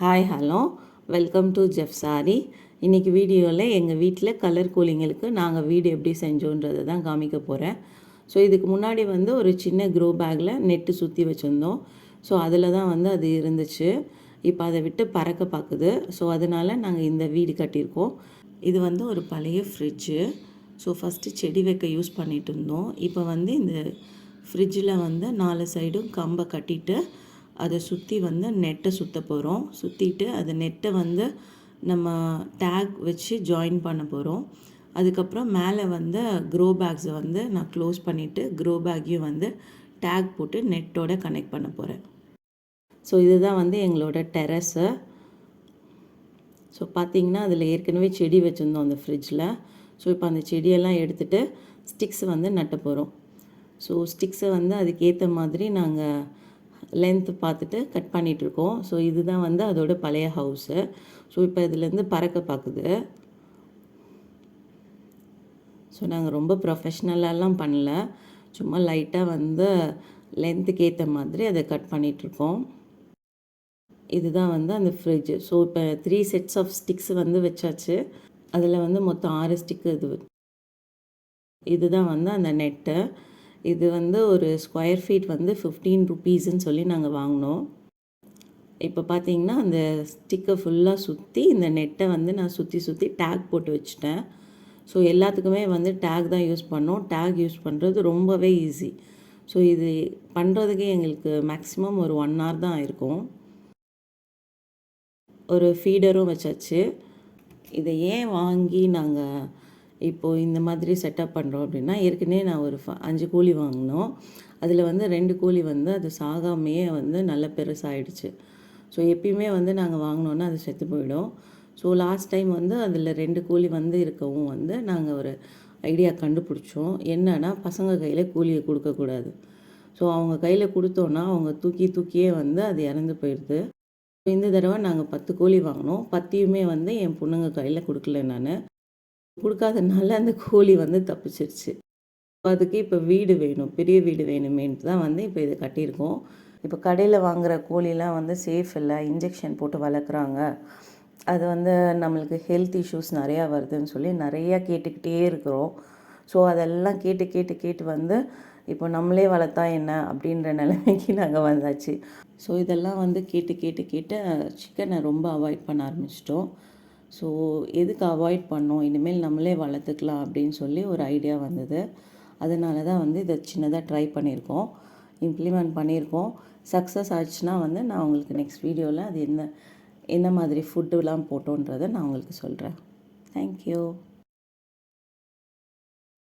Hi hello welcome to Jeff's Aari. இன்றைக்கி வீடியோவில் எங்கள் வீட்டில் கலர் கூலிங்களுக்கு நாங்கள் வீடு எப்படி செஞ்சோன்றதை தான் காமிக்க போகிறேன். ஸோ இதுக்கு முன்னாடி ஒரு சின்ன க்ரோ பேக்கில் நெட்டு சுற்றி வச்சுருந்தோம். ஸோ அதில் தான் அது இருந்துச்சு. இப்போ அதை விட்டு பறக்க பார்க்குது. ஸோ அதனால் நாங்கள் இந்த வீடு கட்டியிருக்கோம். இது ஒரு பழைய ஃப்ரிட்ஜு. ஸோ ஃபஸ்ட்டு செடி வைக்க யூஸ் பண்ணிகிட்டு இருந்தோம். இப்போ இந்த ஃப்ரிட்ஜில் 4 சைடும் கம்பை கட்டிட்டு அதை சுற்றி நெட்டை சுற்ற போகிறோம். சுற்றிட்டு அது நெட்டை நம்ம டேக் வச்சு ஜாயின் பண்ண போகிறோம். அதுக்கப்புறம் மேலே க்ரோ பேக்ஸை நான் க்ளோஸ் பண்ணிவிட்டு க்ரோ பேக்கையும் டேக் போட்டு நெட்டோட கனெக்ட் பண்ண போகிறேன். ஸோ இதுதான் எங்களோட டெரஸு. ஸோ பார்த்திங்கன்னா அதில் ஏற்கனவே செடி வச்சுருந்தோம் அந்த ஃப்ரிட்ஜில். ஸோ இப்போ அந்த செடியெல்லாம் எடுத்துகிட்டு ஸ்டிக்ஸ் நட்ட போகிறோம். ஸோ ஸ்டிக்ஸை அதுக்கேற்ற மாதிரி நாங்கள் லென்த்து பார்த்துட்டு கட் பண்ணிகிட்ருக்கோம். ஸோ இதுதான் அதோட பழைய ஹவுஸு. ஸோ இப்போ இதுலேருந்து பறக்க பார்க்குது. ஸோ நாங்கள் ரொம்ப ப்ரொஃபஷ்னலாலாம் பண்ணல, சும்மா லைட்டாக லென்த்துக்கு ஏற்ற மாதிரி அதை கட் பண்ணிகிட்ருக்கோம். இதுதான் அந்த ஃப்ரிட்ஜு. ஸோ இப்போ 3 செட்ஸ் ஆஃப் ஸ்டிக்ஸ் வச்சாச்சு. அதில் மொத்தம் 6 ஸ்டிக்கு. இதுதான் அந்த நெட்டு. இது ஒரு ஸ்கொயர் ஃபீட் 15 ருபீஸ்ன்னு சொல்லி நாங்கள் வாங்கினோம். இப்போ பார்த்தீங்கன்னா அந்த ஸ்டிக்கை ஃபுல்லாக சுற்றி இந்த நெட்டை நான் சுற்றி டேக் போட்டு வச்சுட்டேன். ஸோ எல்லாத்துக்குமே டேக் தான் யூஸ் பண்ணோம். டேக் யூஸ் பண்ணுறது ரொம்பவே ஈஸி. ஸோ இது பண்ணுறதுக்கே எங்களுக்கு மேக்ஸிமம் ஒரு 1 hour தான் ஆயிருக்கும். ஒரு ஃபீடரும் வச்சாச்சு. இதை ஏன் வாங்கி நாங்கள் இப்போது இந்த மாதிரி செட்டப் பண்ணுறோம் அப்படின்னா, ஏற்கனவே நான் ஒரு 5 கோழி வாங்கினோம். அதில் 2 கோழி அது சாகாமையே நல்ல பெருசாகிடுச்சு. ஸோ எப்பயுமே நாங்கள் வாங்கினோன்னா அது செத்து போயிடும். ஸோ லாஸ்ட் டைம் அதில் 2 கோழி இருக்கவும் நாங்கள் ஒரு ஐடியா கண்டுபிடிச்சோம். என்னன்னா, பசங்க கையில் கோழியை கொடுக்கக்கூடாது. ஸோ அவங்க கையில் கொடுத்தோன்னா அவங்க தூக்கியே அது இறந்து போயிடுது. இந்த தடவை நாங்கள் 10 கோழி வாங்கினோம். 10யுமே என் பொண்ணுங்க கையில் கொடுக்கல. நான் கொடுக்காதனால அந்த கோழி தப்பிச்சிருச்சு. அதுக்கு இப்போ வீடு வேணும், பெரிய வீடு வேணுமேன்ட்டு தான் இப்போ இதை கட்டியிருக்கோம். இப்போ கடையில் வாங்குகிற கோழிலாம் சேஃப் இல்லை, இன்ஜெக்ஷன் போட்டு வளர்க்குறாங்க. அது நம்மளுக்கு ஹெல்த் இஷ்யூஸ் நிறையா வருதுன்னு சொல்லி நிறையா கேட்டுக்கிட்டே இருக்கிறோம். ஸோ அதெல்லாம் கேட்டு இப்போ நம்மளே வளர்த்தா என்ன அப்படின்ற நிலைமைக்கு நாங்கள் வந்தாச்சு. ஸோ இதெல்லாம் கேட்டு சிக்கனை ரொம்ப அவாய்ட் பண்ண ஆரம்பிச்சிட்டோம். ஸோ எதுக்கு அவாய்ட் பண்ணோம், இனிமேல் நம்மளே வளர்த்துக்கலாம் அப்படின்னு சொல்லி ஒரு ஐடியா வந்தது. அதனால தான் இதை சின்னதாக ட்ரை பண்ணியிருக்கோம், இம்ப்ளிமெண்ட் பண்ணியிருக்கோம். சக்ஸஸ் ஆச்சுன்னா நான் உங்களுக்கு நெக்ஸ்ட் வீடியோவில் அது என்ன மாதிரி ஃபுட்டுலாம் போட்டோன்றதை நான் உங்களுக்கு சொல்கிறேன். தேங்க்யூ.